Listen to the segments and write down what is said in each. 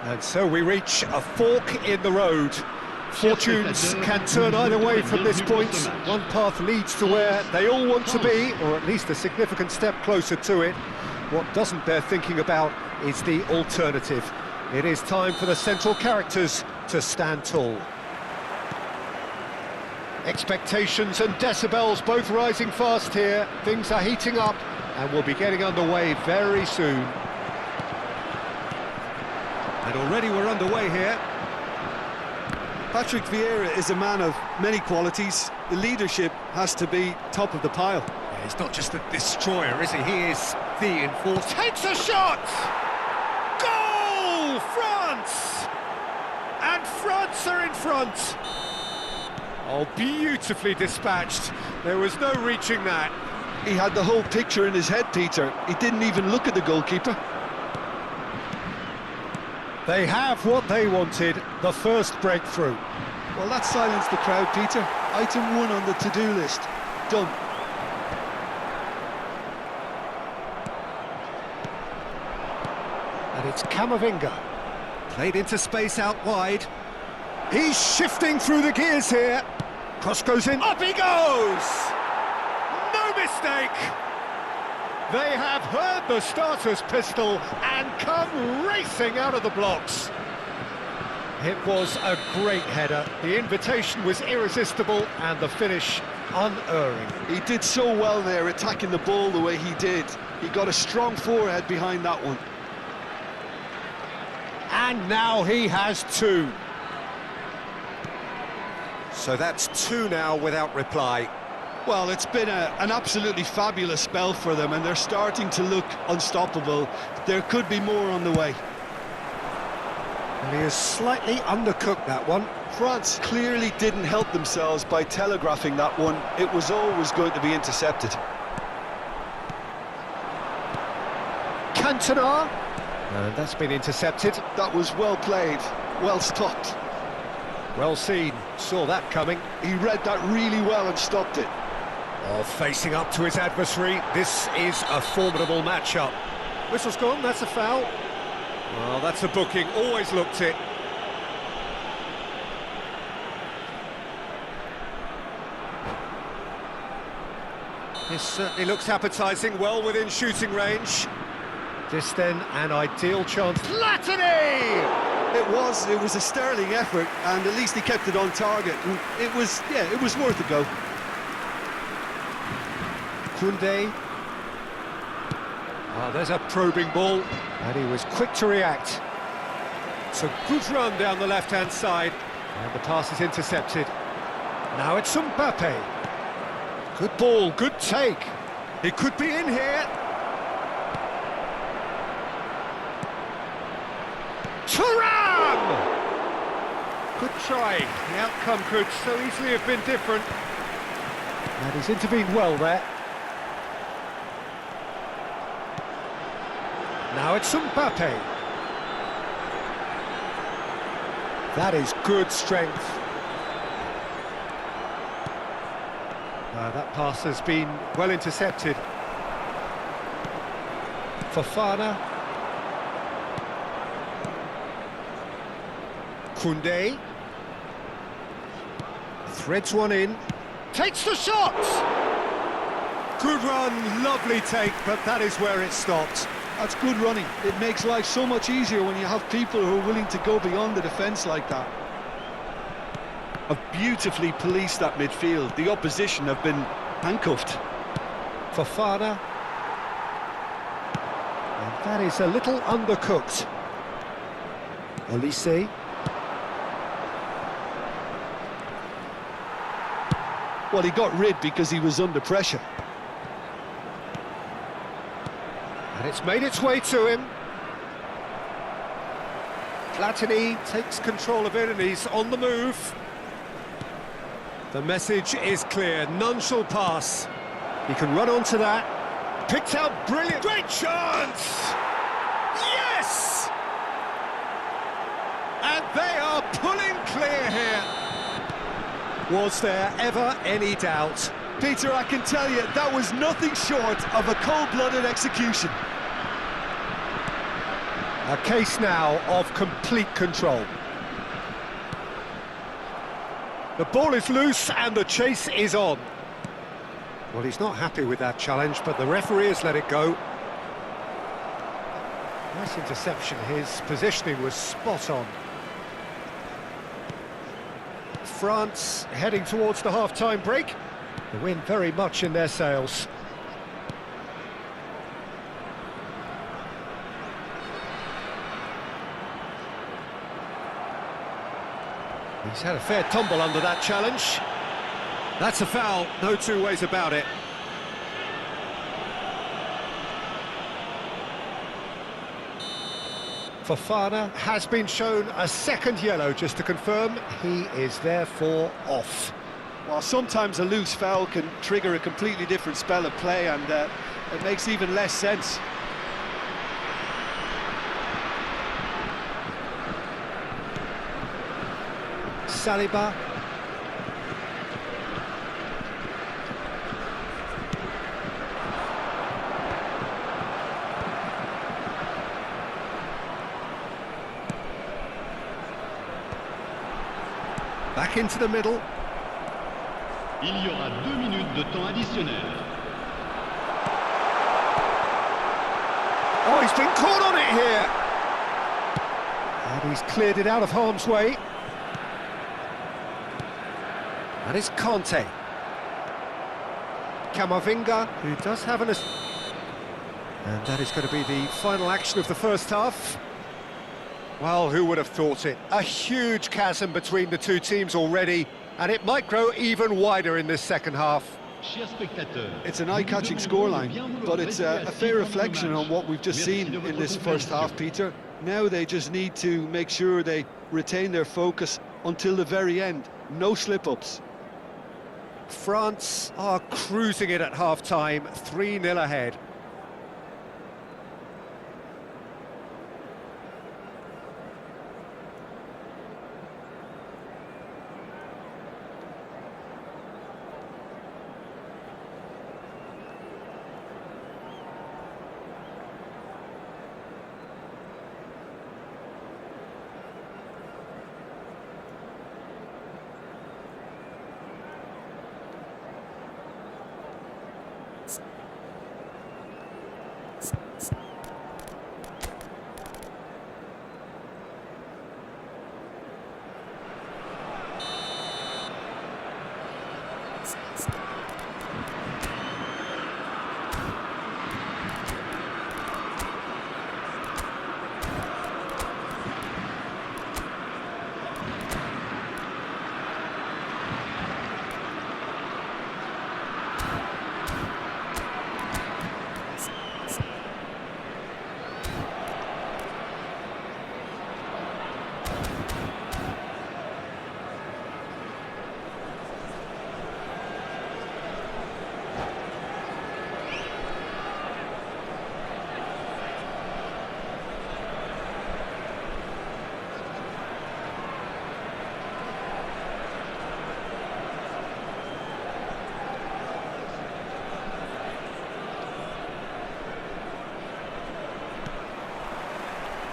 And so we reach a fork in the road. Fortunes can turn either way from this point. One path leads to where they all want to be, or at least a significant step closer to it. What doesn't bear thinking about is the alternative. It is time for the central characters to stand tall. Expectations and decibels both rising fast here. Things are heating up and we'll be getting underway very soon. And already we're underway here. Patrick Vieira is a man of many qualities. The leadership has to be top of the pile. Yeah, he's not just a destroyer, is he? He is the enforcer. Takes a shot! Goal! France! And France are in front. Oh, beautifully dispatched. There was no reaching that. He had the whole picture in his head, Peter. He didn't even look at the goalkeeper. They have what they wanted, the first breakthrough. Well, that silenced the crowd, Peter. Item 1 on the to-do list. Done. And it's Camavinga. Played into space out wide. He's shifting through the gears here. Cross goes in. Up he goes! No mistake! They have heard the starter's pistol and come racing out of the blocks. It was a great header. The invitation was irresistible and the finish unerring. He did so well there, attacking the ball the way he did. He got a strong forehead behind that one. And now he has two. So that's two now without reply. Well, it's been an absolutely fabulous spell for them, and they're starting to look unstoppable. There could be more on the way. And he has slightly undercooked that one. France clearly didn't help themselves by telegraphing that one. It was always going to be intercepted. Cantona. And that's been intercepted. That was well played, well stopped. Well seen, saw that coming. He read that really well and stopped it. Oh, facing up to his adversary, this is a formidable matchup. Whistle's gone, that's a foul. Well, that's a booking, always looked it. This certainly looks appetising, well within shooting range. This then, an ideal chance. Platini! It was a sterling effort, and at least he kept it on target. And it was worth a go. Koundé. Oh, there's a probing ball, and he was quick to react. It's a good run down the left-hand side, and the pass is intercepted. Now it's Mbappe. Good ball, good take. He could be in here. Thuram! Good try. The outcome could so easily have been different. And he's intervened well there. Now it's Mbappe. That is good strength. That pass has been well intercepted. Fofana. Koundé. Threads one in. Takes the shot! Good run, lovely take, but that is where it stopped. That's good running. It makes life so much easier when you have people who are willing to go beyond the defence like that. Have beautifully policed that midfield. The opposition have been handcuffed. Fofana. And that is a little undercooked. Olise. Well, he got rid because he was under pressure. And it's made its way to him. Platini takes control of it and he's on the move. The message is clear, none shall pass. He can run onto that. Picked out brilliant. Great chance! Yes! And they are pulling clear here. Was there ever any doubt? Peter, I can tell you, that was nothing short of a cold-blooded execution. A case now of complete control. The ball is loose and the chase is on. Well, he's not happy with that challenge, but the referee has let it go. Nice interception, his positioning was spot on. France heading towards the half-time break. The wind very much in their sails. He's had a fair tumble under that challenge. That's a foul, no two ways about it. Fofana has been shown a second yellow, just to confirm. He is therefore off. Well, sometimes a loose foul can trigger a completely different spell of play, and it makes even less sense. Saliba. Back into the middle. Il y aura 2 minutes de temps additionnel. Oh, he's been caught on it here. And he's cleared it out of harm's way. That is Conte. Camavinga, who does have an... And that is going to be the final action of the first half. Well, who would have thought it? A huge chasm between the two teams already, and it might grow even wider in this second half. It's an eye-catching scoreline, but it's a fair reflection on what we've just seen in this first half, Peter. Now they just need to make sure they retain their focus until the very end. No slip-ups. France are cruising it at half-time, 3-0 ahead.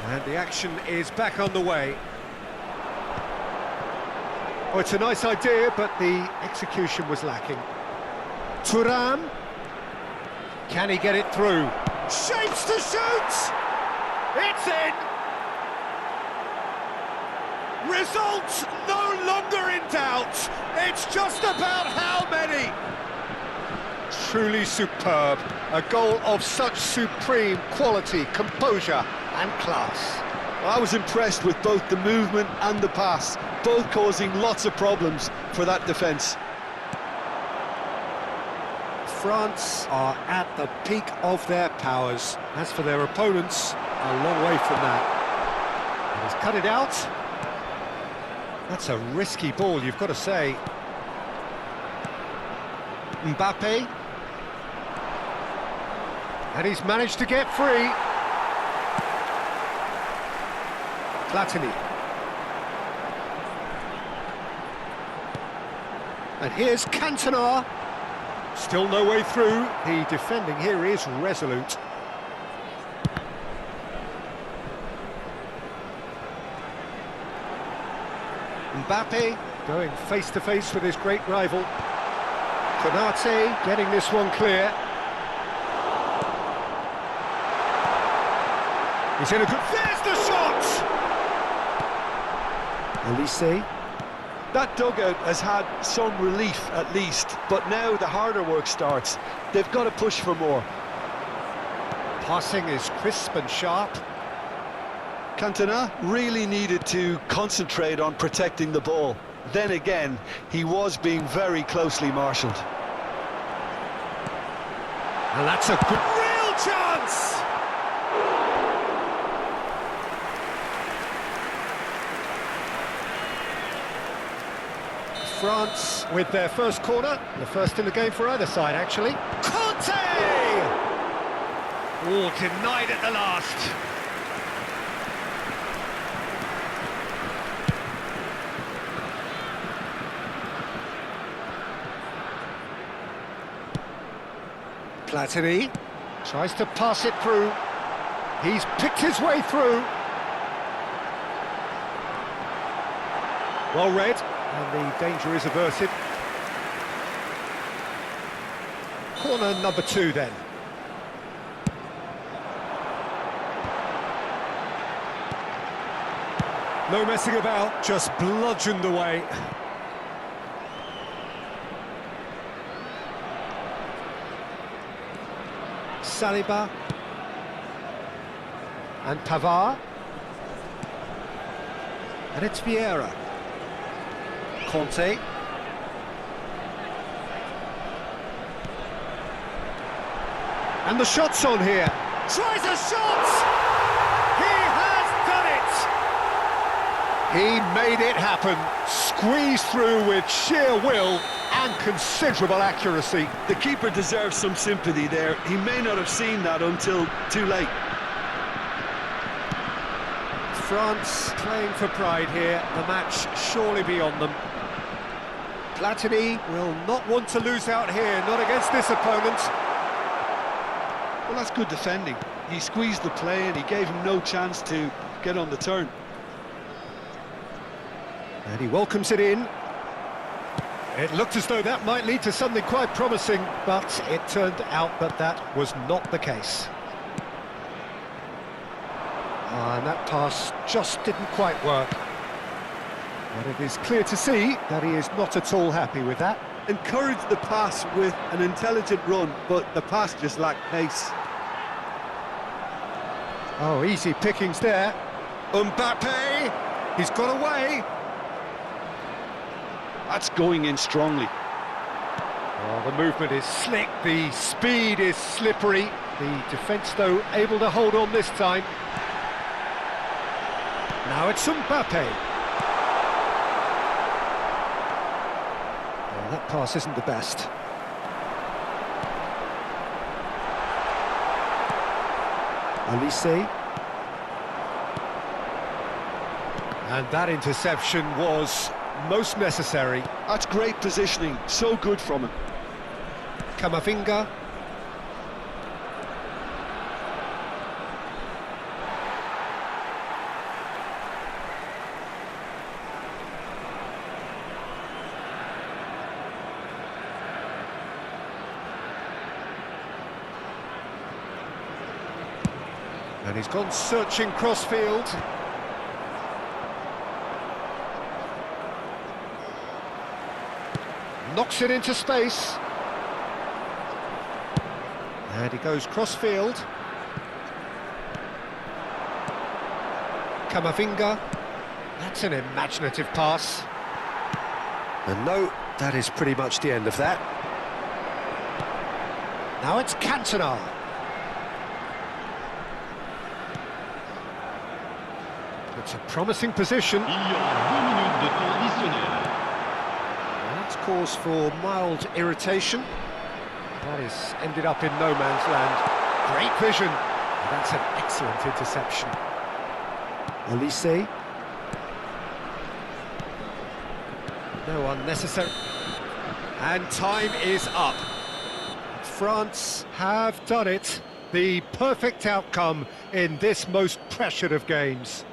And the action is back on the way. Oh, it's a nice idea, but the execution was lacking. Thuram. Can he get it through? Shapes to shoot! It's in! Results no longer in doubt. It's just about how many. Truly superb. A goal of such supreme quality, composure and class. Well, I was impressed with both the movement and the pass, both causing lots of problems for that defence. France are at the peak of their powers. As for their opponents, a long way from that. And he's cut it out. That's a risky ball, you've got to say. Mbappe. And he's managed to get free. Platini. And here's Cantona. Still no way through. The defending here is resolute. Mbappe going face-to-face with his great rival. Konate getting this one clear. He's in a good... There's the shot! Elise. That dugout has had some relief at least, but now the harder work starts. They've got to push for more. Passing is crisp and sharp. Cantona really needed to concentrate on protecting the ball. Then again, he was being very closely marshalled. And that's a good... Real chance! France with their first corner, the first in the game for either side, actually. Conte! Oh, denied at the last. Platini tries to pass it through. He's picked his way through. Well read, and the danger is averted. Corner number 2 then. No messing about, just bludgeoned away. Saliba and Pavard, and it's Vieira. Conte. And the shot's on here. Tries a shot! He has done it! He made it happen. Squeezed through with sheer will and considerable accuracy. The keeper deserves some sympathy there. He may not have seen that until too late. France playing for pride here. The match surely beyond them. Platini will not want to lose out here, not against this opponent. Well, that's good defending. He squeezed the play and he gave him no chance to get on the turn. And he welcomes it in. It looked as though that might lead to something quite promising, but it turned out that that was not the case. And that pass just didn't quite work. But it is clear to see that he is not at all happy with that. Encouraged the pass with an intelligent run, but the pass just lacked pace. Oh, easy pickings there. Mbappe, he's got away. That's going in strongly. Oh, the movement is slick, the speed is slippery. The defence, though, able to hold on this time. Now it's Mbappe. Oh, that pass isn't the best. Elise. And that interception was most necessary. That's great positioning, so good from him. Camavinga. And he's gone searching crossfield. Knocks it into space. And he goes crossfield. Camavinga. That's an imaginative pass. And no, that is pretty much the end of that. Now it's Cantona. It's a promising position. Il y aura 2 minutes de temps additionnel. That's cause for mild irritation. That is ended up in no man's land. Great vision. And that's an excellent interception. Elise. No unnecessary. And time is up. France have done it. The perfect outcome in this most pressured of games.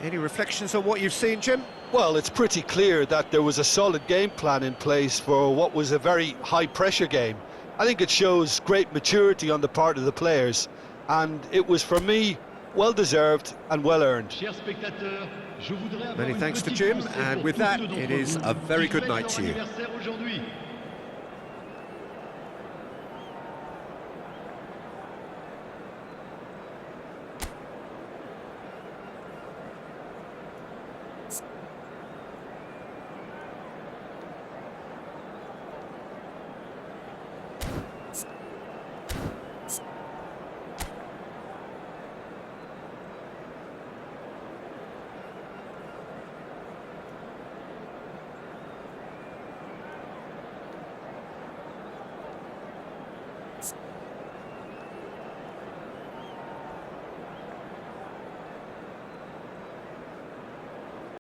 Any reflections on what you've seen, Jim? Well, it's pretty clear that there was a solid game plan in place for what was a very high-pressure game. I think it shows great maturity on the part of the players, and it was, for me, well-deserved and well-earned. Many thanks to Jim, and with that, it is a very good night to you.